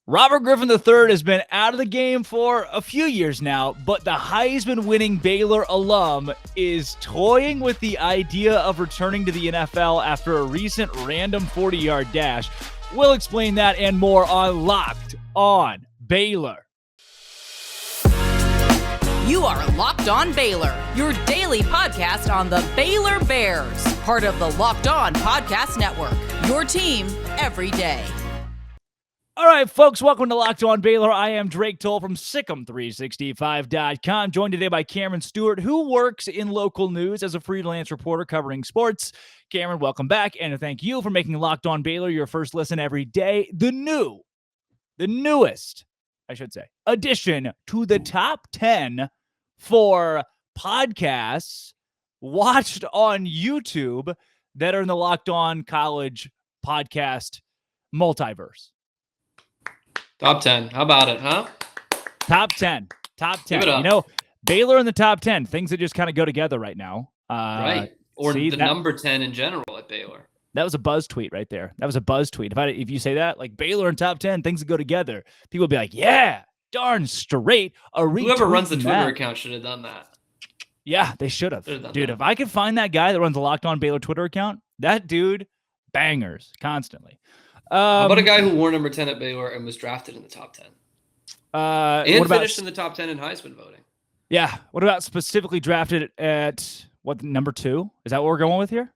Robert Griffin III has been out of the game for a few years now, but the Heisman-winning Baylor alum is toying with the idea of returning to the NFL after a recent random 40-yard dash. We'll explain that and more on Locked On Baylor. You are Locked On Baylor, your daily podcast on the Baylor Bears, part of the Locked On Podcast Network, your team every day. All right, folks, welcome to Locked On Baylor. I am Drake Toll from Sikkim365.com, joined today by Cameron Stuart, who works in local news as a freelance reporter covering sports. Cameron, welcome back, and thank you for making Locked On Baylor your first listen every day. The newest, I should say, addition to the top 10 for podcasts watched on YouTube that are in the Locked On College podcast multiverse. Top 10. How about it, huh? Top 10. You know, Baylor in the top 10. Things that just kind of go together right now. Right. Or number 10 in general at Baylor. That was a buzz tweet right there. If you say that, like Baylor in top 10, things that go together, people will be like, yeah, darn straight. Whoever runs the Twitter account should have done that. Yeah, they should have. Dude, if I could find that guy that runs the Locked On Baylor Twitter account, that dude bangers constantly. How about a guy who wore number 10 at Baylor and was drafted in the top 10? And finished in the top 10 in Heisman voting. Yeah. What about specifically drafted at number 2? Is that what we're going with here?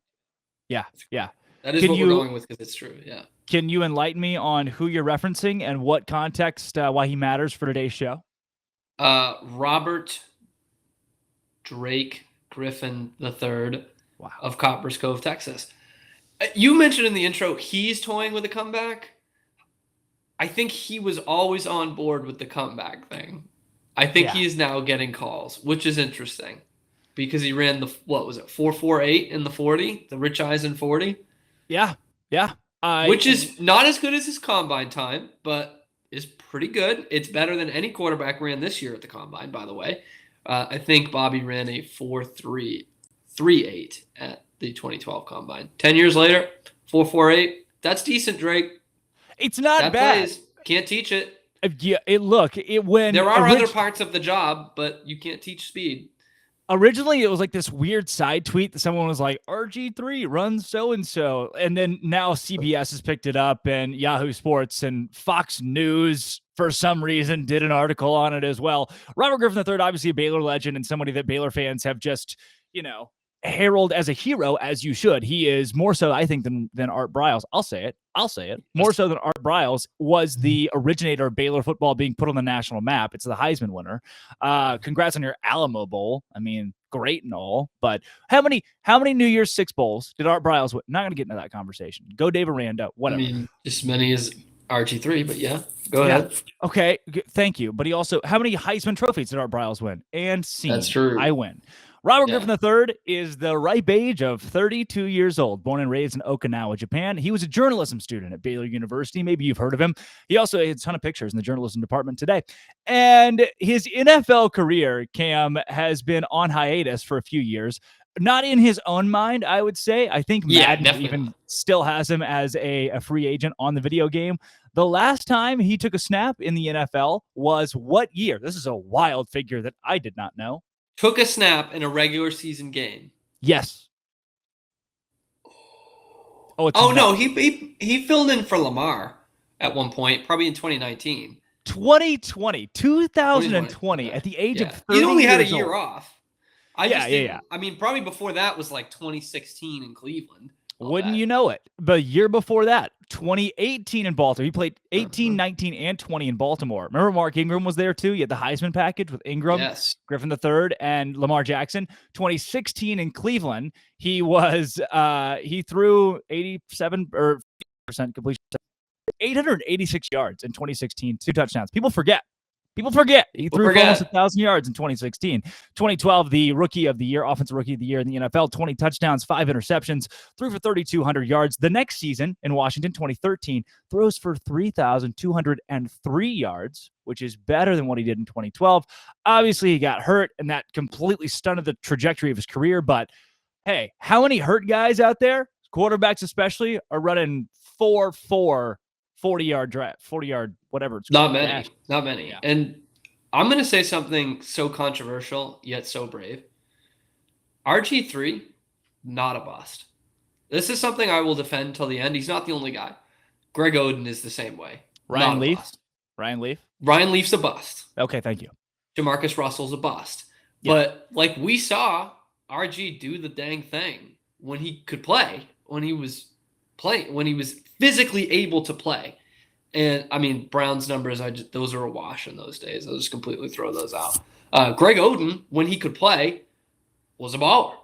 Yeah. That is what we're going with because it's true. Yeah. Can you enlighten me on who you're referencing and what context, why he matters for today's show? Robert Drake Griffin III of Coppers Cove, Texas. You mentioned in the intro he's toying with a comeback. I think he was always on board with the comeback thing. I think he is now getting calls, which is interesting because he ran the 4.48 in the 40, the Rich Eisen 40. Yeah. Which is not as good as his combine time, but is pretty good. It's better than any quarterback ran this year at the combine, by the way. I think Bobby ran a 4.38 at the 2012 combine. 10 years later, 4.48. That's decent, Drake. It's not bad. Plays. Can't teach it. Yeah, when there are other parts of the job, but you can't teach speed. Originally, it was like this weird side tweet that someone was like, RG3 runs so-and-so. And then now CBS has picked it up and Yahoo Sports and Fox News, for some reason, did an article on it as well. Robert Griffin III, obviously a Baylor legend and somebody that Baylor fans have just, herald as a hero, as you should. He is more so, I think, than Art Briles. I'll say it. More so than Art Briles was the originator of Baylor football being put on the national map. It's the Heisman winner. Congrats on your Alamo Bowl. I mean, great and all, but how many New Year's Six bowls did Art Briles win? Not going to get into that conversation. Go Dave Aranda, whatever. I mean, as many as RG3, but yeah, go ahead. Okay, thank you. But he also, how many Heisman trophies did Art Briles win? And That's true. I win. Robert Griffin III is the ripe age of 32 years old, born and raised in Okinawa, Japan. He was a journalism student at Baylor University. Maybe you've heard of him. He also had a ton of pictures in the journalism department today. And his NFL career, Cam, has been on hiatus for a few years. Not in his own mind, I would say. I think Madden even still has him as a free agent on the video game. The last time he took a snap in the NFL was what year? This is a wild figure that I did not know. Took a snap in a regular season game. Yes. No, he filled in for Lamar at one point, probably in 2019. 2020 at the age of 30 He only had a years year old. off. I mean, probably before that was like 2016 in Cleveland. Wouldn't you know it? The year before that, 2018 in Baltimore. He played 18, 19, and 20 in Baltimore. Remember Mark Ingram was there too? You had the Heisman package with Ingram, Griffin III, and Lamar Jackson. 2016 in Cleveland, he threw 87% completion, 886 yards in 2016, 2 touchdowns. People forget. He threw for almost 1,000 yards in 2016. 2012, the rookie of the year, offensive rookie of the year in the NFL, 20 touchdowns, 5 interceptions, threw for 3,200 yards. The next season in Washington, 2013, throws for 3,203 yards, which is better than what he did in 2012. Obviously, he got hurt, and that completely stunted the trajectory of his career. But, hey, how many hurt guys out there, quarterbacks especially, are running 4.4 40-yard drive, 40-yard, whatever it's called. Not many. Yeah. And I'm going to say something so controversial, yet so brave. RG3, not a bust. This is something I will defend till the end. He's not the only guy. Greg Oden is the same way. Ryan Leaf? Ryan Leaf's a bust. Okay, thank you. Jamarcus Russell's a bust. Yeah. But like we saw RG do the dang thing when he could play, when he was physically able to play. And I mean, Brown's numbers, those are a wash in those days. I'll just completely throw those out. Greg Oden, when he could play, was a baller.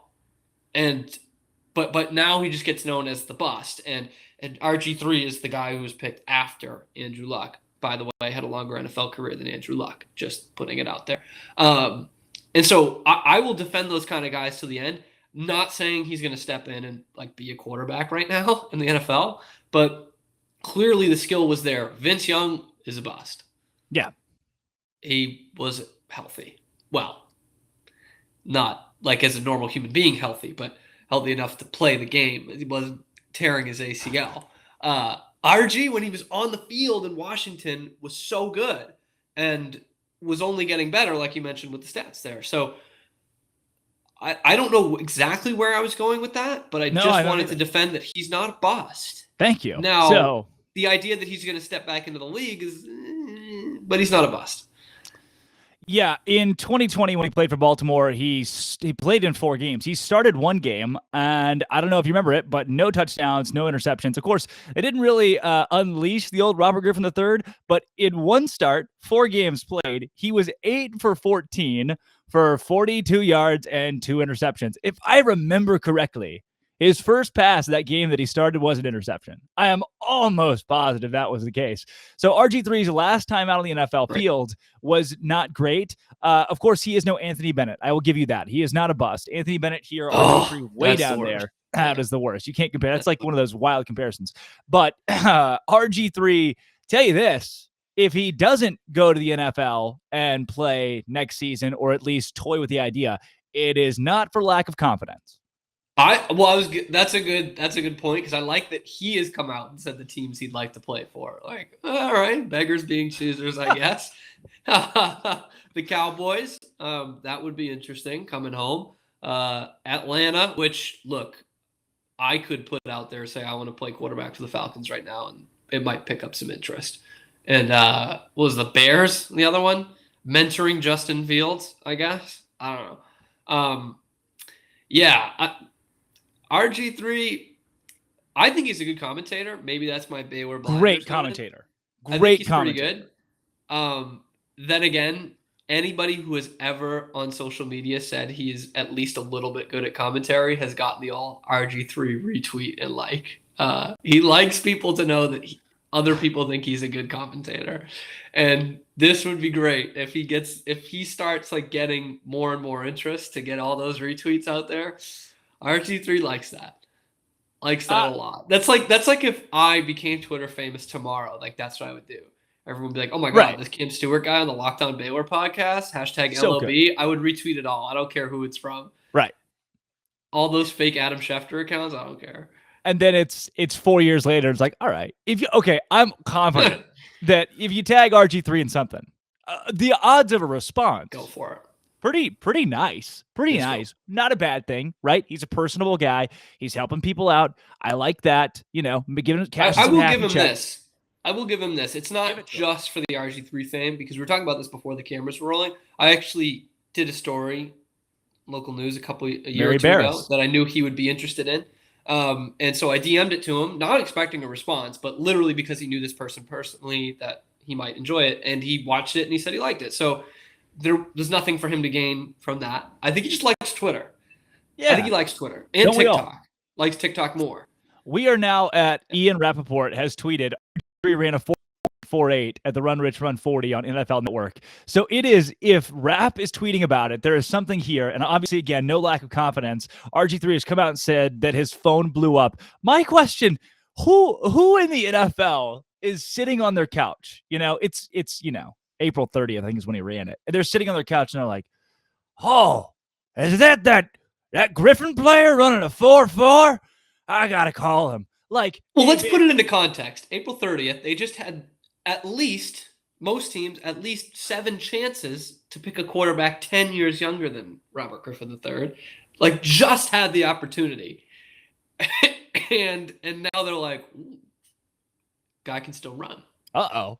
But now he just gets known as the bust. And RG3 is the guy who was picked after Andrew Luck. By the way, had a longer NFL career than Andrew Luck. Just putting it out there. And so I will defend those kind of guys to the end. Not saying he's going to step in and like be a quarterback right now in the NFL, but clearly the skill was there. Vince Young is a bust. Yeah. He was healthy. Well, not like as a normal human being healthy, but healthy enough to play the game. He wasn't tearing his ACL. RG, when he was on the field in Washington, was so good and was only getting better, like you mentioned with the stats there. So I don't know exactly where I was going with that, but I wanted to defend that he's not a bust. Thank you. Now, the idea that he's going to step back into the league is, but he's not a bust. Yeah, in 2020 when he played for Baltimore, he played in 4 games. He started 1 game, and I don't know if you remember it, but no touchdowns, no interceptions. Of course, it didn't really unleash the old Robert Griffin III, but in 1 start, 4 games played, he was 8 for 14 for 42 yards and 2 interceptions. If I remember correctly, his first pass of that game that he started was an interception. I am almost positive that was the case. So RG3's last time out on the NFL field was not great. Of course, he is no Anthony Bennett. I will give you that. He is not a bust. Anthony Bennett here, RG3 way down there. That is the worst. You can't compare. That's like one of those wild comparisons. But RG3, tell you this, if he doesn't go to the NFL and play next season, or at least toy with the idea, it is not for lack of confidence. That's a good point, because I like that he has come out and said the teams he'd like to play for. Like, all right, beggars being choosers, I guess. The Cowboys, that would be interesting coming home. Atlanta, which look, I could put out there, say I want to play quarterback for the Falcons right now, and it might pick up some interest. And what was the Bears, the other one? Mentoring Justin Fields, I guess. I don't know. RG3, I think he's a good commentator. Maybe that's my Baylor blinders. Great commentator. Pretty good. Then again, anybody who has ever on social media said he is at least a little bit good at commentary has gotten the all RG3 retweet and like. He likes people to know that other people think he's a good commentator. And this would be great if he starts like getting more and more interest to get all those retweets out there. RG3 likes that a lot. That's like if I became Twitter famous tomorrow, like that's what I would do. Everyone would be like, oh my God, this Cam Stewart guy on the Locked On Baylor podcast, hashtag so LOB. Good. I would retweet it all. I don't care who it's from. Right. All those fake Adam Schefter accounts, I don't care. And then it's 4 years later. It's like, all right, I'm confident that if you tag RG3 in something, the odds of a response, go for it. Pretty nice. Pretty nice. Cool. Not a bad thing, right? He's a personable guy. He's helping people out. I like that. Giving him cash. I will give him this. I will give him this. It's not just for the RG3 fame, because we were talking about this before the cameras were rolling. I actually did a story, local news, a year or two ago, that I knew he would be interested in. And so I DM'd it to him, not expecting a response, but literally because he knew this person personally that he might enjoy it. And he watched it and he said he liked it. So there's nothing for him to gain from that. I think he just likes Twitter. Yeah. I think he likes Twitter and TikTok. Likes TikTok more. We are now at Ian Rapport has tweeted, he ran a 4.48 at the Run Rich Run 40 on NFL Network. So it is, if Rapp is tweeting about it, there is something here. And obviously, again, no lack of confidence. RG3 has come out and said that his phone blew up. My question, who in the NFL is sitting on their couch? It's April 30th, I think is when he ran it. And they're sitting on their couch and they're like, oh, is that Griffin player running a 4.4? I got to call him. Like, well, let's put it into context. April 30th, they just had most teams, at least 7 chances to pick a quarterback 10 years younger than Robert Griffin III. Like, just had the opportunity. and now they're like, guy can still run. Uh-oh.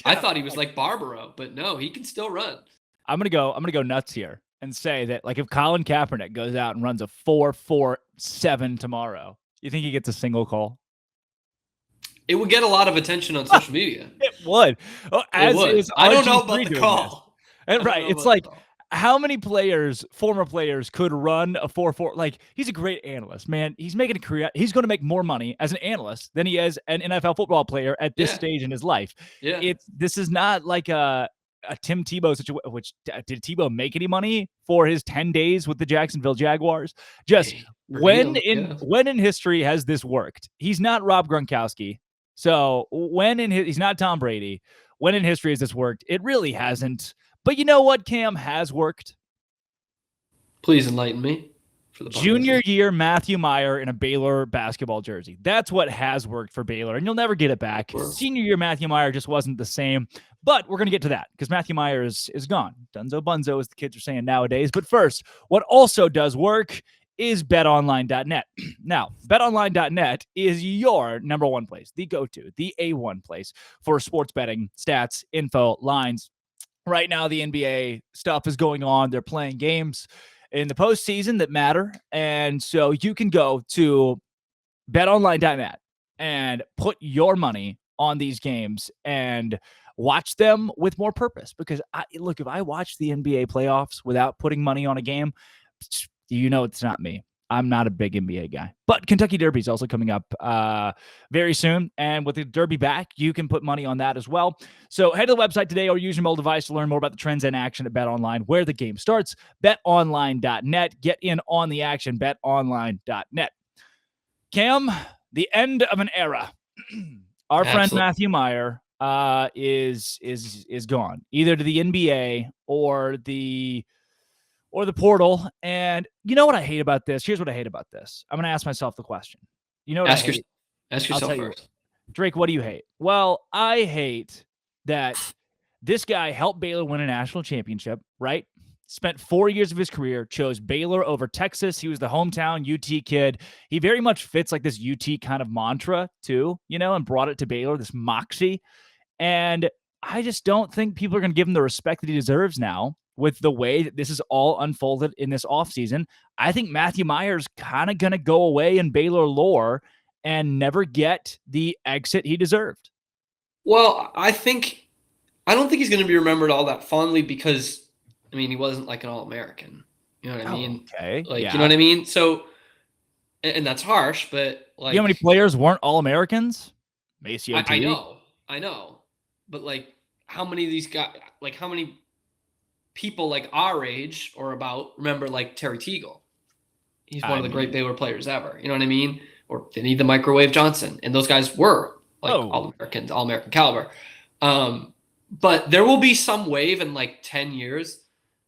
I thought he was like Barbaro, but no, he can still run. I'm gonna go nuts here and say that, like, if Colin Kaepernick goes out and runs a 4.47 tomorrow, you think he gets a single call? It would get a lot of attention on social media. It would. It would. I don't know about the call. And right, it's like, how many former players could run a 4.4? Like, he's a great analyst, man. He's making a career. He's going to make more money as an analyst than he is an NFL football player at this stage in his life. Yeah. This is not like a Tim Tebow situation. Which, did Tebow make any money for his 10 days with the Jacksonville Jaguars? Just when in history has this worked? He's not Rob Gronkowski. So he's not Tom Brady. When in history has this worked? It really hasn't. But you know what, Cam, has worked? Please enlighten me. For the junior year Matthew Meyer in a Baylor basketball jersey. That's what has worked for Baylor, and you'll never get it back. Senior year Matthew Meyer just wasn't the same. But we're going to get to that because Matthew Meyer is gone. Dunzo bunzo, as the kids are saying nowadays. But first, what also does work is betonline.net. Now, betonline.net is your number one place, the go-to, the A1 place for sports betting, stats, info, lines. Right now, the NBA stuff is going on. They're playing games in the postseason that matter. And so you can go to betonline.net and put your money on these games and watch them with more purpose. Because, if I watch the NBA playoffs without putting money on a game, it's not me. I'm not a big NBA guy. But Kentucky Derby is also coming up very soon. And with the Derby back, you can put money on that as well. So head to the website today or use your mobile device to learn more about the trends and action at BetOnline, where the game starts. BetOnline.net. Get in on the action. BetOnline.net. Cam, the end of an era. Our friend Matthew Meyer is gone, either to the NBA or the portal. And you know what I hate about this? Here's what I hate about this. I'm going to ask myself the question. You know what I hate? Ask yourself first. Drake, what do you hate? Well, I hate that this guy helped Baylor win a national championship, right? Spent 4 years of his career, chose Baylor over Texas. He was the hometown UT kid. He very much fits like this UT kind of mantra too, and brought it to Baylor, this moxie. And I just don't think people are going to give him the respect that he deserves now. With the way that this is all unfolded in this offseason, I think Matthew Meyer's kind of going to go away in Baylor lore and never get the exit he deserved. Well, I don't think he's going to be remembered all that fondly because, he wasn't like an All-American. You know what I mean? Okay. You know what I mean? So, and that's harsh, but like... You know how many players weren't All-Americans? Macy I know. But how many of these guys, how many people like our age or about remember Terry Teagle? He's one of the great Baylor players ever. You know what I mean? Or Vinny the Microwave Johnson. And those guys were All-Americans, All-American caliber. But there will be some wave in 10 years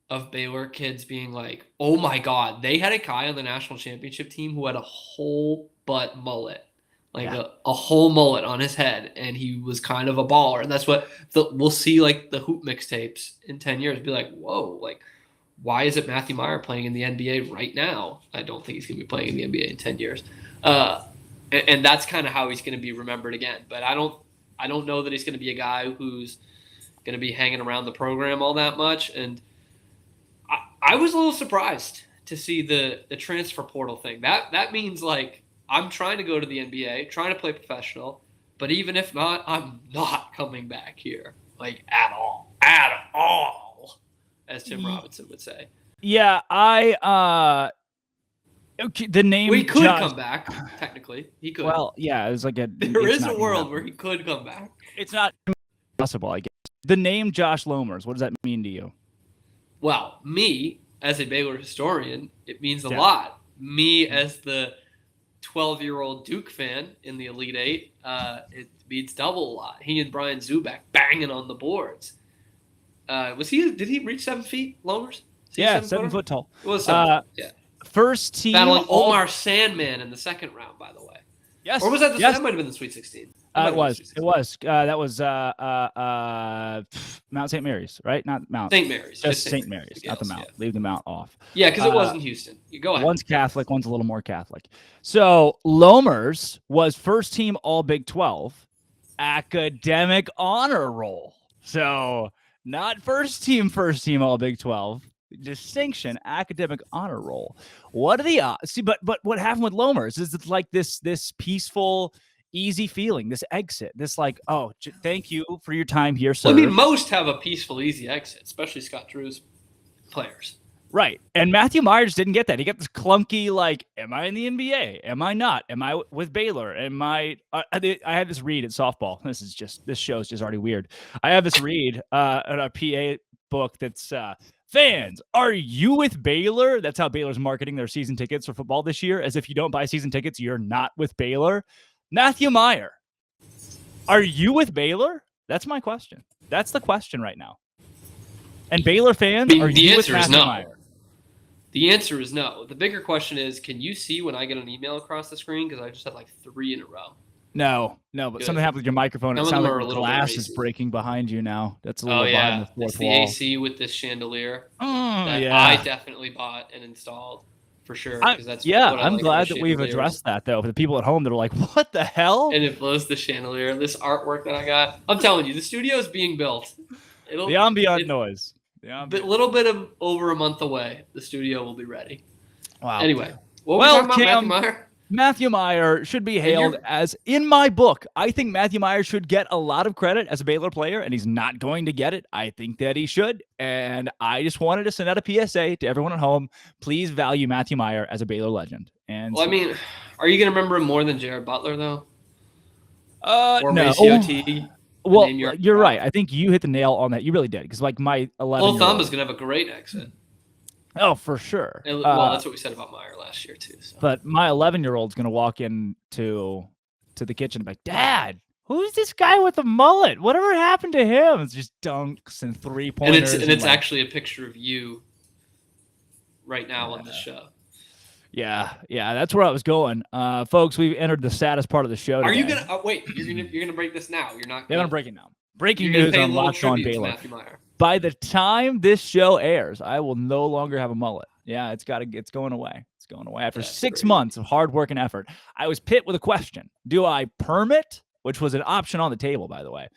of Baylor kids being like, oh my God, they had a guy on the national championship team who had a whole butt mullet. A whole mullet on his head, and he was kind of a baller. And that's what we'll see, the hoop mixtapes in 10 years. Be like, whoa, why is it Matthew Meyer playing in the NBA right now? I don't think he's going to be playing in the NBA in 10 years. And that's kind of how he's going to be remembered again. But I don't know that he's going to be a guy who's going to be hanging around the program all that much. And I was a little surprised to see the transfer portal thing. That means I'm trying to go to the NBA, trying to play professional, but even if not, I'm not coming back here, at all, as Tim Robinson would say. Yeah, the name... We could come back, technically. He could. Well, yeah, it was there is a world where he could come back. It's not possible, I guess. The name Josh Lomers, what does that mean to you? Well, me, as a Baylor historian, it means a lot. Me, as the 12-year-old Duke fan in the Elite Eight, it means double a lot. He and Brian Zuback banging on the boards. Did he reach 7 feet, Lomers? Yeah, 7 foot tall. It was 7 foot, yeah. First team. Battling Omar Sandman in the second round, by the way. Yes. Or was that that might have been the Sweet 16? It was. That was Mount St. Mary's, right? Not Mount St. Mary's. Just St. Mary's, not the Mount. Yeah. Leave the Mount off. Yeah, because it was in Houston. You go ahead. One's Catholic, one's a little more Catholic. So Lomers was first team All Big 12, academic honor roll. So not first team All Big 12. Distinction, academic honor roll. What are the odds? See, but what happened with Lomers is it's like this peaceful, easy feeling, this exit, this like, oh, thank you for your time here, sir. Well, I mean, most have a peaceful, easy exit, especially Scott Drew's players. Right. And Matthew Meyer just didn't get that. He got this clunky, like, am I in the NBA? Am I not? Am I with Baylor? Am I had this read at softball. This show is just already weird. I have this read in a PA book that's fans, are you with Baylor? That's how Baylor's marketing their season tickets for football this year, as if you don't buy season tickets, you're not with Baylor. Matthew Meyer, are you with Baylor? That's my question. That's the question right now. And Baylor fans, are you with Matthew Meyer? The answer is no. The bigger question is, can you see when I get an email across the screen? Because I just had like 3 in a row. No, but something happened with your microphone. It sounds like the glass is breaking behind you now. That's a little behind the fourth it's the wall. AC with this chandelier that I definitely bought and installed for sure. I'm glad that we've addressed that though. For the people at home that are like, what the hell? And it blows the chandelier. This artwork that I got. I'm telling you, the studio is being built. The ambient noise. A little bit of over a month away. The studio will be ready. Wow. Anyway, what were we talking about, Matthew Meyer? Matthew Meyer should be hailed as, in my book, I think Matthew Meyer should get a lot of credit as a Baylor player, and he's not going to get it. I think that he should, and I just wanted to send out a PSA to everyone at home. Please value Matthew Meyer as a Baylor legend. And I mean, are you going to remember him more than Jared Butler, though? Or no. Maciot? Well, you're right. I think you hit the nail on that. You really did, because like my 11-year-old. Thumb is going to have a great exit. Oh, for sure. Well, that's what we said about Meyer last year, too. So. But my 11-year-old's going to walk into the kitchen and be like, Dad, who's this guy with the mullet? Whatever happened to him? It's just dunks and three-pointers. And it's actually a picture of you right now on this show. Yeah, that's where I was going. Folks, we've entered the saddest part of the show today. Are you going to wait, you're going to break this now. You're not going to break it now. Breaking news on Locked On Baylor. Meyer. By the time this show airs, I will no longer have a mullet. Yeah, it's going away. It's going away after 6 months of hard work and effort. I was pit with a question. Do I perm it, which was an option on the table, by the way,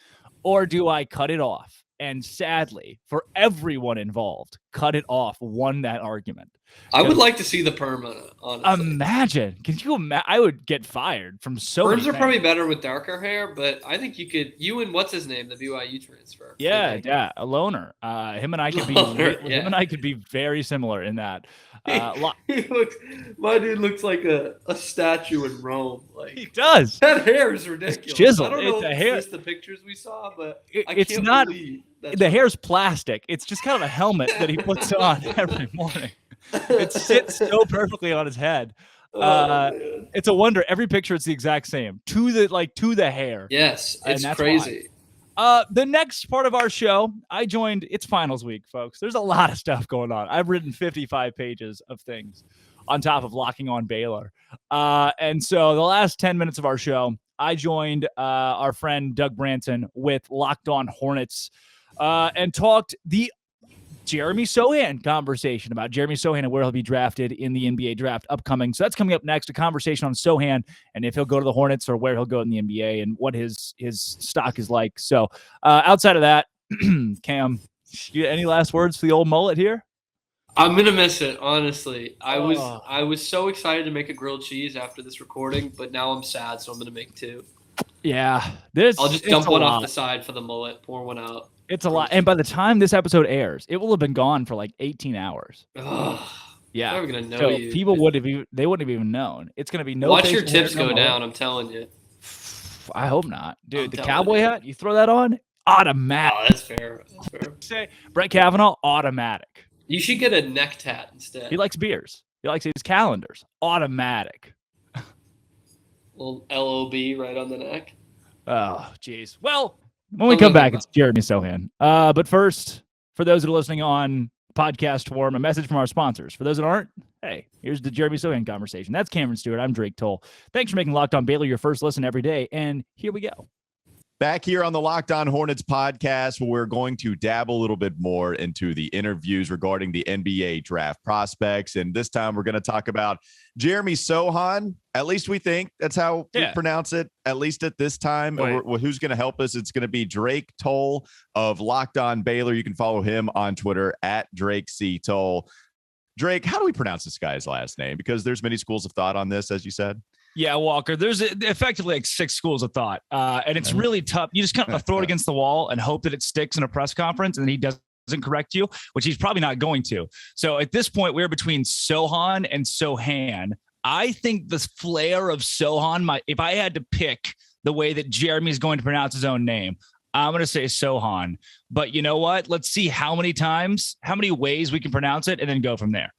or do I cut it off? And sadly, for everyone involved, cut it off won that argument. I would like to see the perm, honestly. Imagine. Can you imagine? I would get fired from so many Perms are probably better with darker hair, but I think you and what's his name, the BYU transfer. Yeah, a loner. Him and I could be him and I could be very similar in that. My dude looks like a statue in Rome. Like he does. That hair is ridiculous. It's chiseled. I don't know if it's the pictures we saw, but it's not. The hair's plastic. It's just kind of a helmet that he puts on every morning. It sits so perfectly on his head. It's a wonder. Every picture, it's the exact same to the hair. Yes, it's crazy. The next part of our show, I joined. It's finals week, folks. There's a lot of stuff going on. I've written 55 pages of things on top of locking on Baylor. And so the last 10 minutes of our show, I joined our friend Doug Branson with Locked On Hornets and talked the Jeremy Sochan conversation about Jeremy Sochan and where he'll be drafted in the NBA draft upcoming. So that's coming up next, a conversation on Sohan and if he'll go to the Hornets or where he'll go in the NBA and what his stock is like. So outside of that, Cam, any last words for the old mullet here? I'm going to miss it, honestly. I was so excited to make a grilled cheese after this recording, but now I'm sad, so I'm going to make 2. Yeah. I'll just dump one off the side for the mullet, pour one out. It's a lot. And by the time this episode airs, it will have been gone for like 18 hours. Ugh. Yeah. I'm going to know so you. People wouldn't have even known. It's going to be no. Watch your tips go down, I'm telling you. I hope not. Dude, the cowboy hat, you throw that on, automatic. Oh, that's fair. Say Brett Kavanaugh, automatic. You should get a neck tat instead. He likes beers. He likes his calendars. Automatic. Little LOB right on the neck. Oh, jeez. Well, when we come back, it's Jeremy Sochan. But first, for those that are listening on podcast form, a message from our sponsors. For those that aren't, Hey, here's the Jeremy Sochan conversation. That's Cameron Stuart. I'm Drake Toll. Thanks for making Locked On Baylor your first listen every day. And here we go. Back here on the Locked On Hornets podcast, where we're going to dabble a little bit more into the interviews regarding the NBA draft prospects. And this time we're going to talk about Jeremy Sochan. At least we think that's how we pronounce it, at least at this time. Who's going to help us? It's going to be Drake Toll of Locked On Baylor. You can follow him on Twitter at Drake C. Toll. Drake, how do we pronounce this guy's last name? Because there's many schools of thought on this, as you said. Yeah, Walker, there's effectively like 6 schools of thought. And it's really tough. You just kind of throw it against the wall and hope that it sticks in a press conference and he doesn't correct you, which he's probably not going to. So at this point, we're between Sohan and Sohan. I think the flair of Sohan, if I had to pick the way that Jeremy is going to pronounce his own name, I'm going to say Sohan. But you know what? Let's see how many ways we can pronounce it and then go from there.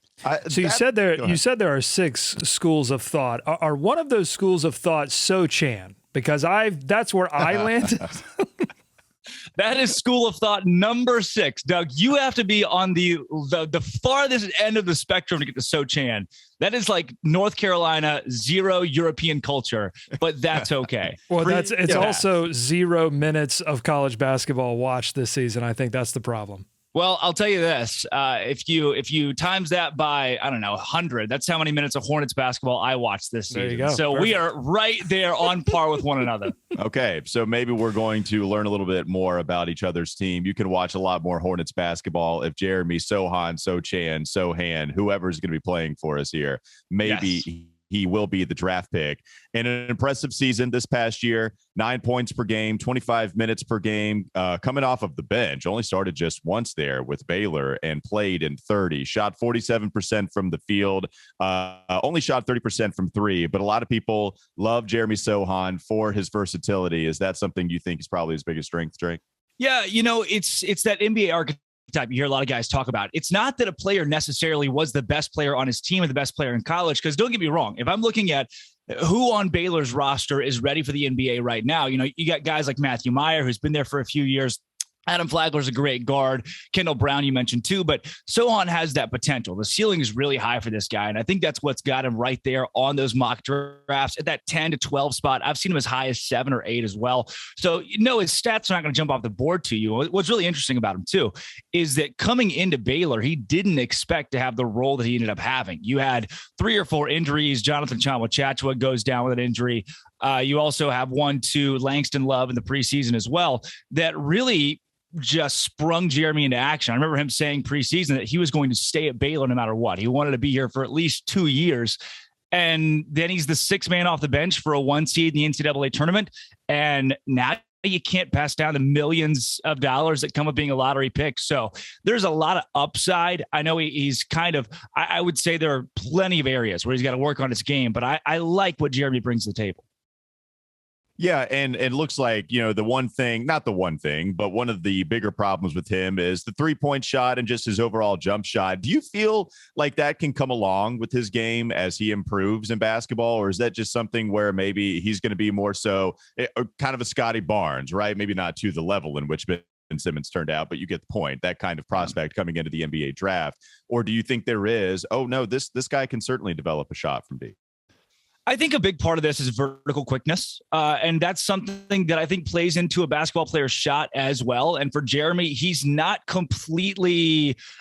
You said there are 6 schools of thought. Are one of those schools of thought Sochan? Because that's where I landed. That is school of thought number 6. Doug, you have to be on the farthest end of the spectrum to get to Sochan. That is like North Carolina, 0 European culture, but that's okay. Well, it's also 0 minutes of college basketball watched this season. I think that's the problem. Well, I'll tell you this. If you times that by, 100, that's how many minutes of Hornets basketball I watched this season. There you go. So Perfect. We are right there on par with one another. Okay, so maybe we're going to learn a little bit more about each other's team. You can watch a lot more Hornets basketball if Jeremy, Sohan, Sochan, Sohan, whoever's going to be playing for us here, maybe he will be the draft pick. In an impressive season this past year, 9 points per game, 25 minutes per game, coming off of the bench. Only started just once there with Baylor and played in 30. Shot 47% from the field. Only shot 30% from 3. But a lot of people love Jeremy Sochan for his versatility. Is that something you think is probably his biggest strength, Drake? Yeah, it's that NBA archetype you hear a lot of guys talk about. It's not that a player necessarily was the best player on his team or the best player in college, because don't get me wrong, if I'm looking at who on Baylor's roster is ready for the NBA right now, you got guys like Matthew Meyer, who's been there for a few years. Adam Flagler's a great guard. Kendall Brown, you mentioned too, but Sohan has that potential. The ceiling is really high for this guy, and I think that's what's got him right there on those mock drafts at that 10 to 12 spot. I've seen him as high as 7 or 8 as well. So, his stats are not going to jump off the board to you. What's really interesting about him too is that coming into Baylor, he didn't expect to have the role that he ended up having. You had 3 or 4 injuries. Jonathan Chachua goes down with an injury. You also have 1-2 Langston Love in the preseason as well that really just sprung Jeremy into action. I remember him saying preseason that he was going to stay at Baylor no matter what. He wanted to be here for at least 2 years. And then he's the 6th man off the bench for a 1 seed in the NCAA tournament. And now you can't pass down the millions of dollars that come with being a lottery pick. So there's a lot of upside. I know he's I would say there are plenty of areas where he's got to work on his game, but I like what Jeremy brings to the table. Yeah, and it looks like, not the one thing, but one of the bigger problems with him is the 3-point shot and just his overall jump shot. Do you feel like that can come along with his game as he improves in basketball, or is that just something where maybe he's going to be more so kind of a Scotty Barnes, right? Maybe not to the level in which Ben Simmons turned out, but you get the point, that kind of prospect coming into the NBA draft? Or do you think there is, this guy can certainly develop a shot from deep? I think a big part of this is vertical quickness. And that's something that I think plays into a basketball player's shot as well. And for Jeremy, he's not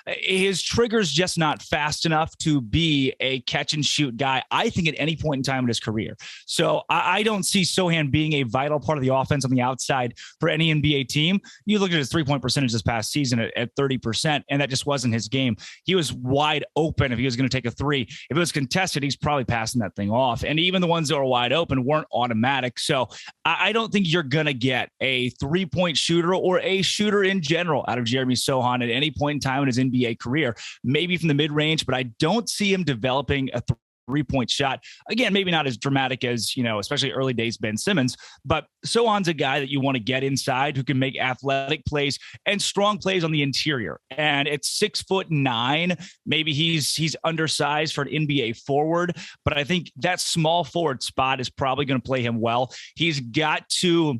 his trigger's just not fast enough to be a catch and shoot guy, I think, at any point in time in his career. So I don't see Sohan being a vital part of the offense on the outside for any NBA team. You look at his 3-point percentage this past season at 30%, and that just wasn't his game. He was wide open if he was going to take a 3. If it was contested, he's probably passing that thing off. And even the ones that were wide open weren't automatic. So I don't think you're going to get a 3-point shooter or a shooter in general out of Jeremy Sochan at any point in time in his NBA career, maybe from the mid-range, but I don't see him developing a 3-point shot. Again, maybe not as dramatic as, especially early days Ben Simmons, but Sohan's a guy that you want to get inside who can make athletic plays and strong plays on the interior. And at 6'9", maybe he's undersized for an NBA forward, but I think that small forward spot is probably going to play him well. He's 18,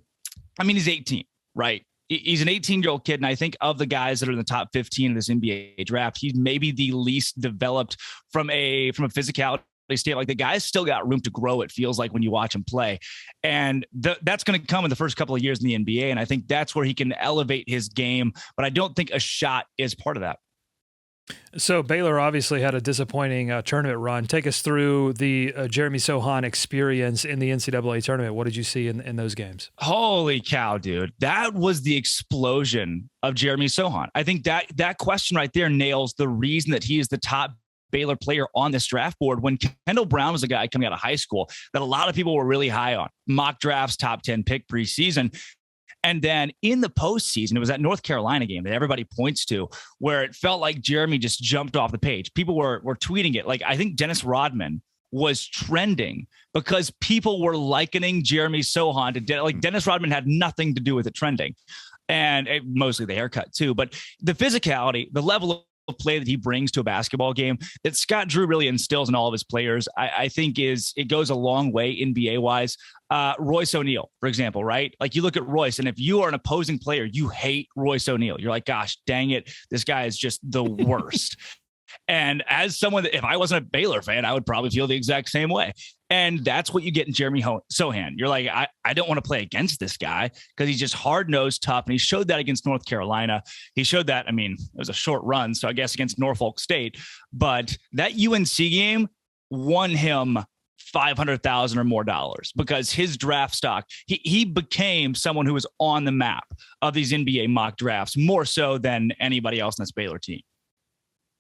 right? He's an 18-year-old kid, and I think of the guys that are in the top 15 of this NBA draft, he's maybe the least developed from a physicality standpoint. Like, the guy's still got room to grow, it feels like, when you watch him play. And that's going to come in the first couple of years in the NBA, and I think that's where he can elevate his game, but I don't think a shot is part of that. So Baylor obviously had a disappointing tournament run. Take us through the Jeremy Sochan experience in the NCAA tournament. What did you see in those games? Holy cow, dude. That was the explosion of Jeremy Sochan. I think that question right there nails the reason that he is the top Baylor player on this draft board, when Kendall Brown was a guy coming out of high school that a lot of people were really high on. Mock drafts, top 10 pick preseason. And then in the postseason, it was that North Carolina game that everybody points to, where it felt like Jeremy just jumped off the page. People were tweeting it. Like, I think Dennis Rodman was trending because people were likening Jeremy Sochan to like Dennis Rodman had nothing to do with it trending, and mostly the haircut too. But the physicality, the level of play that he brings to a basketball game that Scott Drew really instills in all of his players, I think it goes a long way NBA wise. Royce O'Neal, for example, right? Like, you look at Royce, and if you are an opposing player, you hate Royce O'Neal. You're like, gosh, dang it, this guy is just the worst. And as someone that, if I wasn't a Baylor fan, I would probably feel the exact same way. And that's what you get in Jeremy Sochan. You're like, I don't want to play against this guy because he's just hard-nosed, tough. And he showed that against North Carolina. He showed that, I mean, it was a short run, so I guess against Norfolk State. But that UNC game won him $500,000 or more because his draft stock, he became someone who was on the map of these NBA mock drafts more so than anybody else in this Baylor team.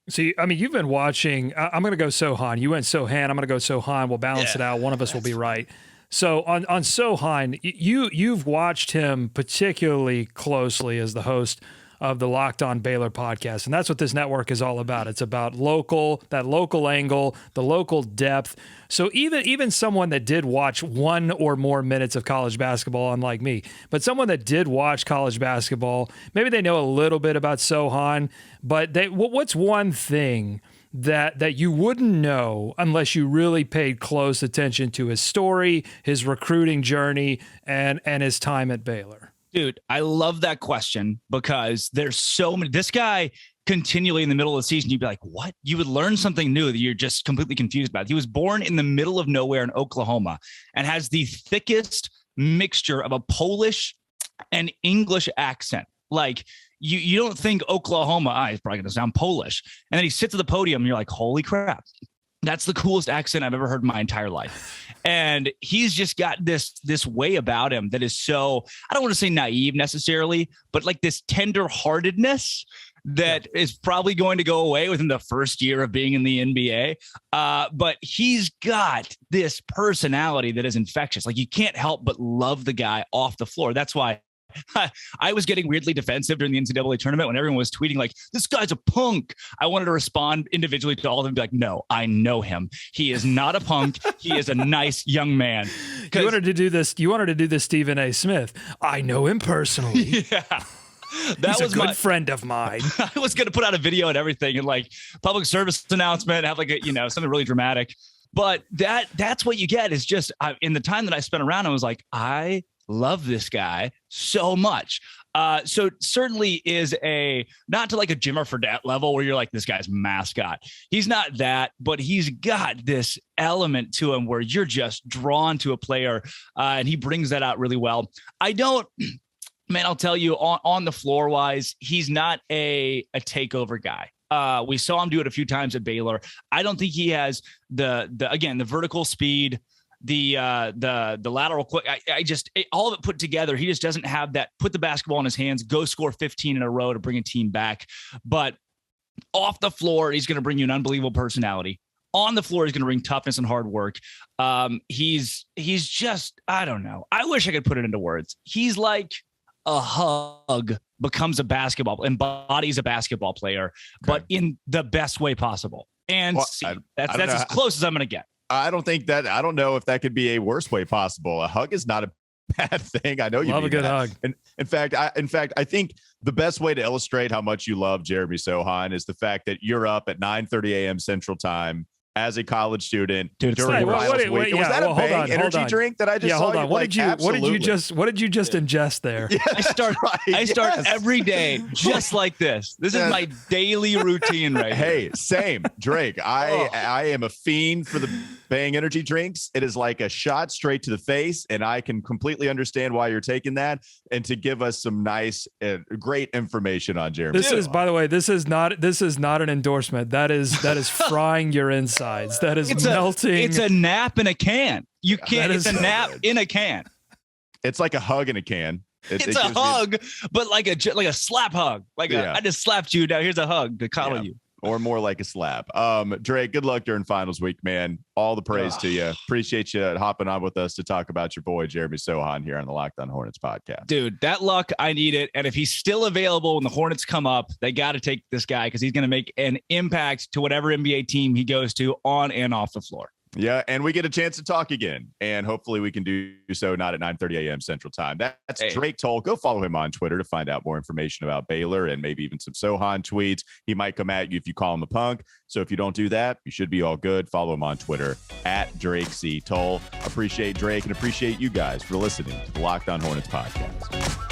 See, I mean, you've been watching. I'm going to go Sohan. You went Sohan. I'm going to go Sohan. We'll balance it out. One of us will be right. So on Sohan, you've watched him particularly closely as the host of the Locked On Baylor podcast. And that's what this network is all about. It's about that local angle, the local depth. So even someone that did watch one or more minutes of college basketball, unlike me, but someone that did watch college basketball, maybe they know a little bit about Sohan, but what's one thing that you wouldn't know unless you really paid close attention to his story, his recruiting journey, and his time at Baylor? Dude, I love that question because there's so many. This guy continually in the middle of the season, you'd be like, what? You would learn something new that you're just completely confused about. He was born in the middle of nowhere in Oklahoma and has the thickest mixture of a Polish and English accent. Like, you don't think Oklahoma, he's probably going to sound Polish. And then he sits at the podium and you're like, holy crap. That's the coolest accent I've ever heard in my entire life. And he's just got this way about him that is so, I don't want to say naive necessarily, but like this tender-heartedness that is probably going to go away within the first year of being in the NBA. But he's got this personality that is infectious. Like, you can't help but love the guy off the floor. That's why I was getting weirdly defensive during the NCAA tournament when everyone was tweeting like, this guy's a punk. I wanted to respond individually to all of them and be like, no, I know him. He is not a punk. He is a nice young man. You wanted to do this Stephen A. Smith. I know him personally. Yeah. He's a good friend of mine. I was going to put out a video and everything and like public service announcement, have like a, something really dramatic. But that's what you get is just in the time that I spent around, I was like, I love this guy so much. So certainly is not to like a Jimmer Fredette level where you're like, this guy's mascot. He's not that, but he's got this element to him where you're just drawn to a player, and he brings that out really well. I'll tell you on the floor wise, he's not a takeover guy. We saw him do it a few times at Baylor. I don't think he has the vertical speed, the lateral quick. All of it put together. He just doesn't have that. Put the basketball in his hands, go score 15 in a row to bring a team back. But off the floor, he's going to bring you an unbelievable personality. On the floor, he's going to bring toughness and hard work. He's just, I don't know. I wish I could put it into words. He's like a hug becomes a basketball, embodies a basketball player, but in the best way possible. And that's as close as I'm going to get. I don't know if that could be a worse way possible. A hug is not a bad thing. I know you love a good hug. And in fact, I think the best way to illustrate how much you love Jeremy Sochan is the fact that you're up at 9:30 a.m. Central Time as a college student dude, during finals week. Was that a Bang energy drink that I just saw? Hold on. What did you just ingest there? Yeah, I start every day just like this. This is my daily routine right here. Hey, same, Drake. I am a fiend for the Bang energy drinks. It is like a shot straight to the face, and I can completely understand why you're taking that, and to give us some nice, great information on Jeremy. This is, by the way, this is not an endorsement. That is frying your insides. That is melting. It's a nap in a can. You can't. It's a nap in a can. It's like a hug in a can. It's a hug, but like a slap hug. I just slapped you. Now here's a hug to coddle you. Or more like a slap. Drake, good luck during finals week, man. All the praise to you. Appreciate you hopping on with us to talk about your boy, Jeremy Sochan, here on the Locked On Hornets podcast. Dude, that luck, I need it. And if he's still available when the Hornets come up, they got to take this guy because he's going to make an impact to whatever NBA team he goes to on and off the floor. Yeah, and we get a chance to talk again, and hopefully we can do so not at 9:30 a.m. Central Time. That's Drake Toll. Go follow him on Twitter to find out more information about Baylor and maybe even some Sohan tweets. He might come at you if you call him a punk. So if you don't do that, you should be all good. Follow him on Twitter at Drake C. Toll. Appreciate Drake and appreciate you guys for listening to the Locked On Hornets podcast.